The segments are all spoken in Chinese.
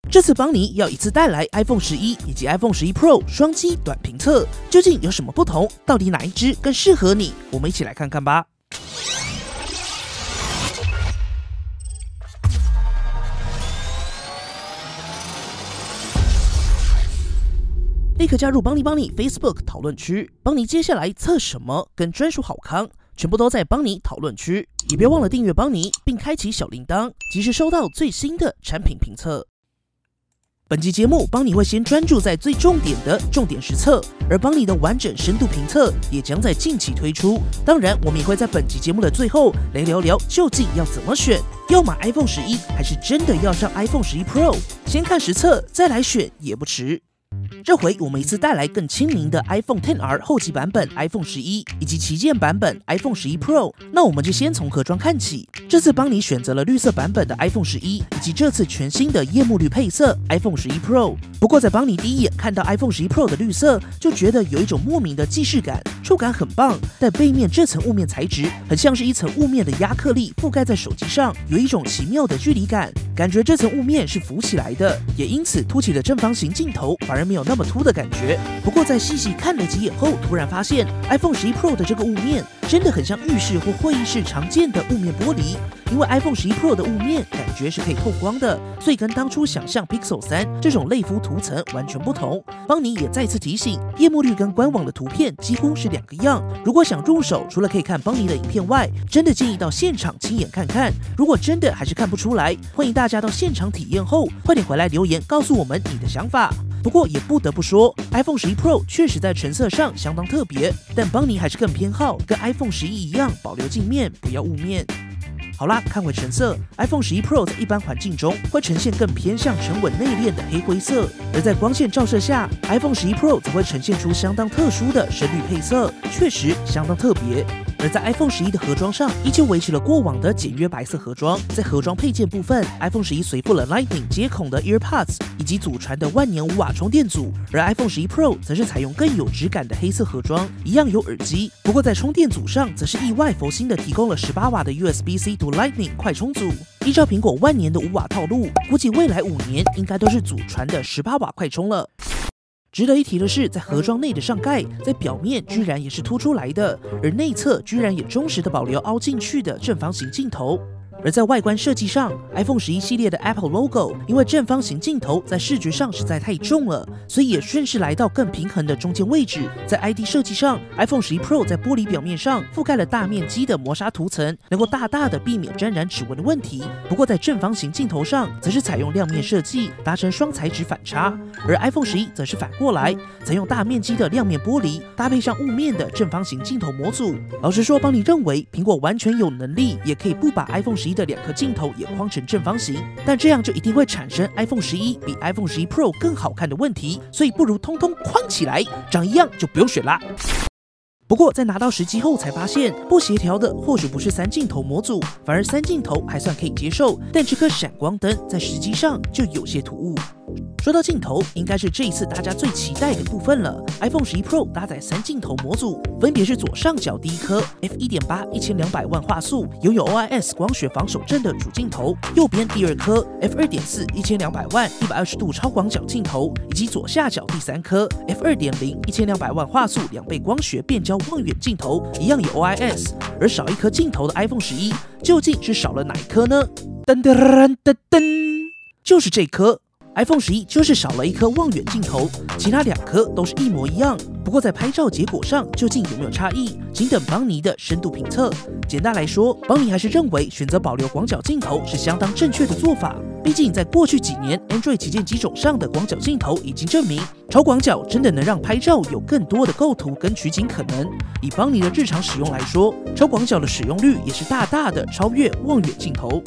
这次邦尼要一次带来 iPhone 11以及 iPhone 11 Pro 双机短评测，究竟有什么不同？到底哪一支更适合你？我们一起来看看吧。立刻加入邦尼 Facebook 讨论区，邦尼接下来测什么跟专属好康，全部都在邦尼讨论区。也别忘了订阅邦尼，并开启小铃铛，及时收到最新的产品评测。本集节目，邦尼会先专注在最重点的重点实测，而邦尼的完整深度评测也将在近期推出。当然，我们也会在本集节目的最后来聊聊究竟要怎么选，要买 iPhone 11还是真的要上 iPhone 11 Pro？ 先看实测，再来选也不迟。这回我们一次带来更亲民的 iPhone XR 后期版本 iPhone 11以及旗舰版本 iPhone 11 Pro。那我们就先从盒装看起。这次邦尼选择了绿色版本的 iPhone 11，以及这次全新的夜幕绿配色 iPhone 11 Pro。不过在邦尼第一眼看到 iPhone 11 Pro 的绿色，就觉得有一种莫名的既视感，触感很棒。但背面这层雾面材质很像是一层雾面的亚克力覆盖在手机上，有一种奇妙的距离感，感觉这层雾面是浮起来的，也因此凸起的正方形镜头反而没有那么凸的感觉。不过在细细看了几眼后，突然发现 iPhone 11 Pro 的这个雾面真的很像浴室或会议室常见的雾面玻璃，因为 iPhone 11 Pro 的雾面感觉是可以透光的，所以跟当初想象 Pixel 3这种类肤涂层完全不同。邦尼也再次提醒，夜幕绿跟官网的图片几乎是两个样。如果想入手，除了可以看邦尼的影片外，真的建议到现场亲眼看看。如果真的还是看不出来，欢迎大家到现场体验后，快点回来留言告诉我们你的想法。不过也不得不说 ，iPhone 11 Pro 确实在成色上相当特别，但邦尼还是更偏好跟 iPhone 11一样保留镜面，不要雾面。好啦，看回成色 ，iPhone 11 Pro 在一般环境中会呈现更偏向沉稳内敛的黑灰色，而在光线照射下 ，iPhone 11 Pro 则会呈现出相当特殊的深绿配色，确实相当特别。而在 iPhone 11的盒装上，依旧维持了过往的简约白色盒装。在盒装配件部分 ，iPhone 11随附了 Lightning 接孔的 EarPods 以及祖传的万年5瓦充电组，而 iPhone 11 Pro 则是采用更有质感的黑色盒装，一样有耳机。不过在充电组上，则是意外佛心的提供了18瓦的 USB-C to Lightning 快充组。依照苹果万年的5瓦套路，估计未来5年应该都是祖传的18瓦快充了。值得一提的是，在盒装内的上盖，在表面居然也是凸出来的，而内侧居然也忠实的保留凹进去的正方形镜头。而在外观设计上 ，iPhone 11系列的 Apple Logo 因为正方形镜头在视觉上实在太重了，所以也顺势来到更平衡的中间位置。在 ID 设计上 ，iPhone 11 Pro 在玻璃表面上覆盖了大面积的磨砂涂层，能够大大的避免沾染指纹的问题。不过在正方形镜头上，则是采用亮面设计，达成双材质反差。而 iPhone 11则是反过来，采用大面积的亮面玻璃，搭配上雾面的正方形镜头模组。老实说，邦尼认为苹果完全有能力，也可以不把 iPhone 11的2颗镜头也框成正方形，但这样就一定会产生 iPhone 11比 iPhone 11 Pro 更好看的问题，所以不如通通框起来，长一样就不用选啦。不过在拿到实机后才发现，不协调的或许不是3镜头模组，反而3镜头还算可以接受，但这颗闪光灯在实机上就有些突兀。说到镜头，应该是这一次大家最期待的部分了。iPhone 11 Pro 搭载3镜头模组，分别是左上角第一颗 f1.8 1200万画素，拥有 OIS 光学防手震的主镜头；右边第二颗 f2.4 1200万120度超广角镜头，以及左下角第3颗 f2.0 1200万画素2倍光学变焦望远镜头，一样有 OIS。而少一颗镜头的 iPhone 11，究竟是少了哪一颗呢？噔噔噔噔噔，就是这颗。iPhone 11就是少了一颗望远镜头，其他2颗都是一模一样。不过在拍照结果上究竟有没有差异，请等邦尼的深度评测。简单来说，邦尼还是认为选择保留广角镜头是相当正确的做法。毕竟在过去几年 Android 旗舰机种上的广角镜头已经证明，超广角真的能让拍照有更多的构图跟取景可能。以邦尼的日常使用来说，超广角的使用率也是大大的超越望远镜头。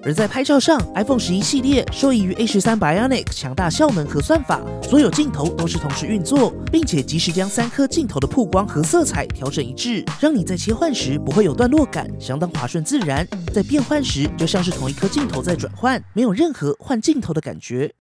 而在拍照上 ，iPhone 11系列受益于 A13 Bionic 强大效能核算法，所有镜头都是同时运作，并且及时将3颗镜头的曝光和色彩调整一致，让你在切换时不会有段落感，相当滑顺自然。在变换时，就像是同一颗镜头在转换，没有任何换镜头的感觉。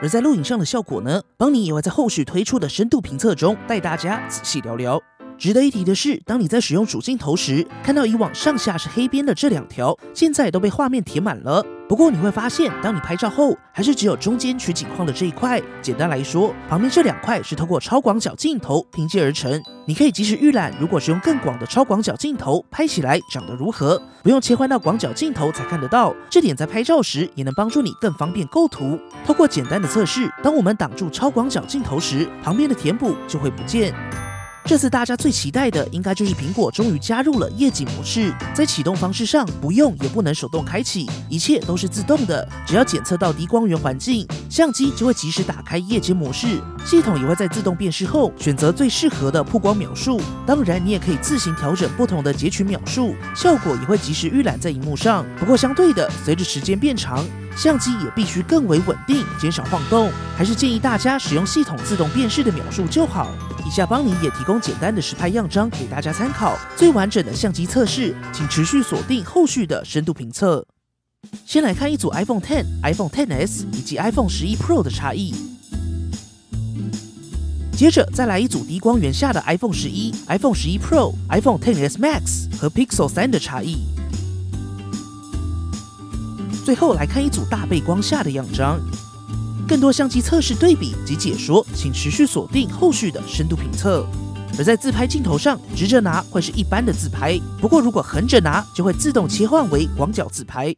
而在录影上的效果呢，邦尼也会在后续推出的深度评测中带大家仔细聊聊。值得一提的是，当你在使用主镜头时，看到以往上下是黑边的这2条，现在都被画面填满了。不过你会发现，当你拍照后，还是只有中间取景框的这一块。简单来说，旁边这2块是透过超广角镜头拼接而成。你可以及时预览，如果使用更广的超广角镜头，拍起来长得如何，不用切换到广角镜头才看得到。这点在拍照时也能帮助你更方便构图。透过简单的测试，当我们挡住超广角镜头时，旁边的填补就会不见。这次大家最期待的，应该就是苹果终于加入了夜景模式。在启动方式上，不用也不能手动开启，一切都是自动的。只要检测到低光源环境，相机就会及时打开夜间模式，系统也会在自动辨识后选择最适合的曝光秒数。当然，你也可以自行调整不同的截取秒数，效果也会及时预览在荧幕上。不过相对的，随着时间变长，相机也必须更为稳定，减少晃动。还是建议大家使用系统自动辨识的秒数就好。以下邦尼也提供简单的实拍样张给大家参考。最完整的相机测试，请持续锁定后续的深度评测。先来看一组 iPhone X、iPhone XS 以及 iPhone 11 Pro 的差异。接着再来一组低光源下的 iPhone 11、iPhone 11 Pro、iPhone XS Max 和 Pixel 3的差异。最后来看一组大背光下的样张。更多相机测试对比及解说，请持续锁定后续的深度评测。而在自拍镜头上，直着拿会是一般的自拍，不过如果横着拿，就会自动切换为广角自拍。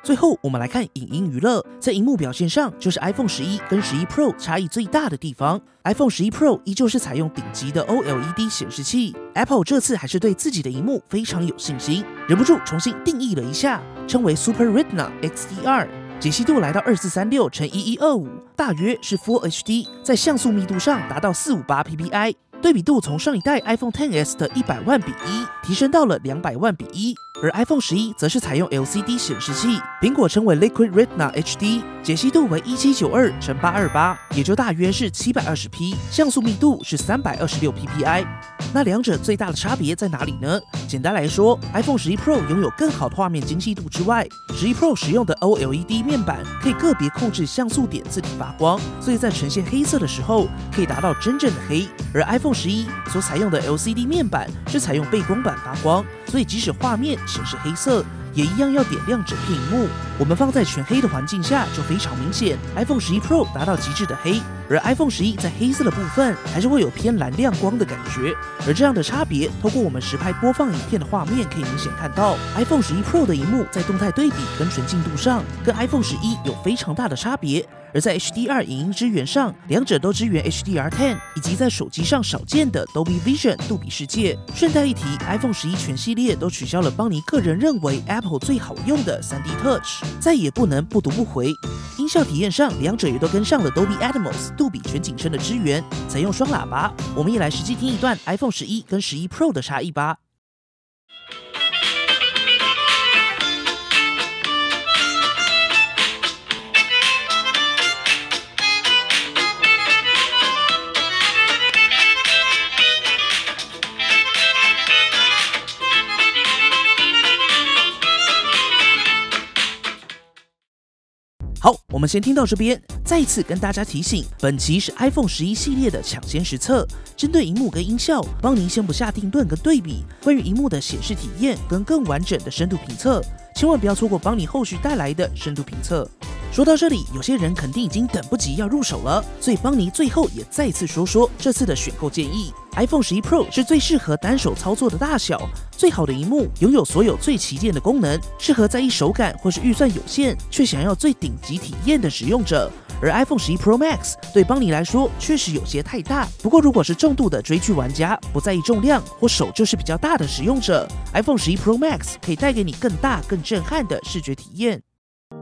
最后，我们来看影音娱乐，在荧幕表现上，就是 iPhone 11跟11 Pro 差异最大的地方。iPhone 11 Pro 依旧是采用顶级的 OLED 显示器 ，Apple 这次还是对自己的荧幕非常有信心，忍不住重新定义了一下，称为 Super Retina XDR。解析度来到2436×1125，大约是 Full HD， 在像素密度上达到458 ppi， 对比度从上一代 iPhone XS 的100万比1提升到了200万比1。而 iPhone 11则是采用 LCD 显示器，苹果称为 Liquid Retina HD， 解析度为1792×828，也就大约是720p， 像素密度是326 ppi。那两者最大的差别在哪里呢？简单来说 ，iPhone 11 Pro 拥有更好的画面精细度之外，11 Pro 使用的 OLED 面板可以个别控制像素点字体发光，所以在呈现黑色的时候可以达到真正的黑。而 iPhone 11所采用的 LCD 面板是采用背光板发光，所以即使画面显示黑色，也一样要点亮整片荧幕。我们放在全黑的环境下就非常明显 ，iPhone 11 Pro 达到极致的黑，而 iPhone 11在黑色的部分还是会有偏蓝亮光的感觉。而这样的差别，透过我们实拍播放影片的画面可以明显看到 ，iPhone 11 Pro 的荧幕在动态对比跟纯净度上，跟 iPhone 11有非常大的差别。而在 HDR 影音支援上，两者都支援 HDR10， 以及在手机上少见的 Dolby Vision 杜比世界。顺带一提 ，iPhone 11全系列都取消了邦尼个人认为 Apple 最好用的 3D Touch， 再也不能不读不回。音效体验上，两者也都跟上了 Dolby Atmos 杜比全景声的支援，采用双喇叭。我们也来实际听一段 iPhone 11跟11 Pro 的差异吧。好，我们先听到这边。再一次跟大家提醒，本期是 iPhone 11系列的抢先实测，针对荧幕跟音效，邦尼先不下定论跟对比。关于荧幕的显示体验跟更完整的深度评测，千万不要错过邦尼后续带来的深度评测。说到这里，有些人肯定已经等不及要入手了，所以邦尼最后也再次说说这次的选购建议。iPhone 11 Pro 是最适合单手操作的大小，最好的萤幕，拥有所有最旗舰的功能，适合在意手感或是预算有限却想要最顶级体验的使用者。而 iPhone 11 Pro Max 对邦尼来说确实有些太大，不过如果是重度的追剧玩家，不在意重量或手就是比较大的使用者， iPhone 11 Pro Max 可以带给你更大更震撼的视觉体验。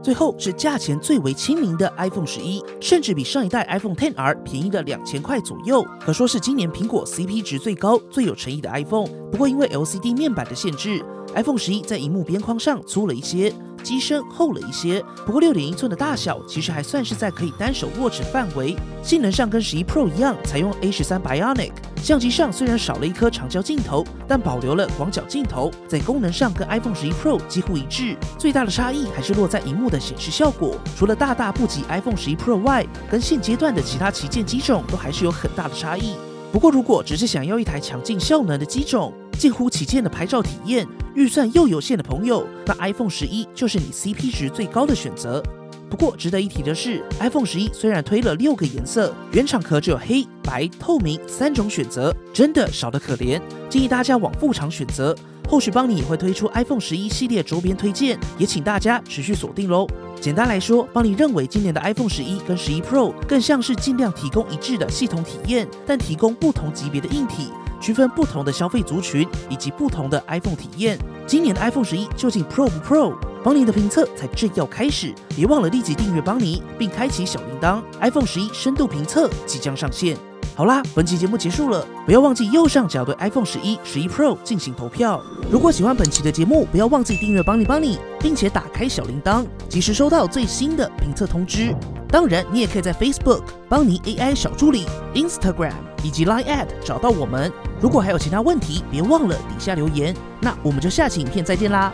最后是价钱最为亲民的 iPhone 11，甚至比上一代 iPhone XR 便宜了2000块左右，可说是今年苹果 CP 值最高、最有诚意的 iPhone。不过因为 LCD 面板的限制， iPhone 11在萤幕边框上粗了一些，机身厚了一些，不过 6.1 寸的大小其实还算是在可以单手握持范围。性能上跟11 Pro 一样，采用 A13 Bionic， 相机上虽然少了一颗长焦镜头，但保留了广角镜头，在功能上跟 iPhone 11 Pro 几乎一致。最大的差异还是落在萤幕的显示效果，除了大不及 iPhone 11 Pro 外，跟现阶段的其他旗舰机种都还是有很大的差异。不过如果只是想要一台强劲效能的机种，近乎旗舰的拍照体验，预算又有限的朋友，那 iPhone 11就是你 CP 值最高的选择。不过值得一提的是 ，iPhone 11虽然推了6个颜色，原厂壳只有黑、白、透明3种选择，真的少得可怜。建议大家往副厂选择。后续邦尼也会推出 iPhone 11系列周边推荐，也请大家持续锁定咯。简单来说，邦尼认为今年的 iPhone 11跟11 Pro 更像是尽量提供一致的系统体验，但提供不同级别的硬体，区分不同的消费族群以及不同的 iPhone 体验。今年的 iPhone 11究竟 Pro 不 Pro？ 邦尼的评测才正要开始，别忘了立即订阅邦尼，并开启小铃铛。iPhone 11深度评测即将上线。好啦，本期节目结束了，不要忘记右上角对 iPhone 11、11 Pro 进行投票。如果喜欢本期的节目，不要忘记订阅邦尼，并且打开小铃铛，及时收到最新的评测通知。当然，你也可以在 Facebook 邦尼 AI 小助理、Instagram 以及 Line@ 找到我们。如果还有其他问题，别忘了底下留言。那我们就下期影片再见啦！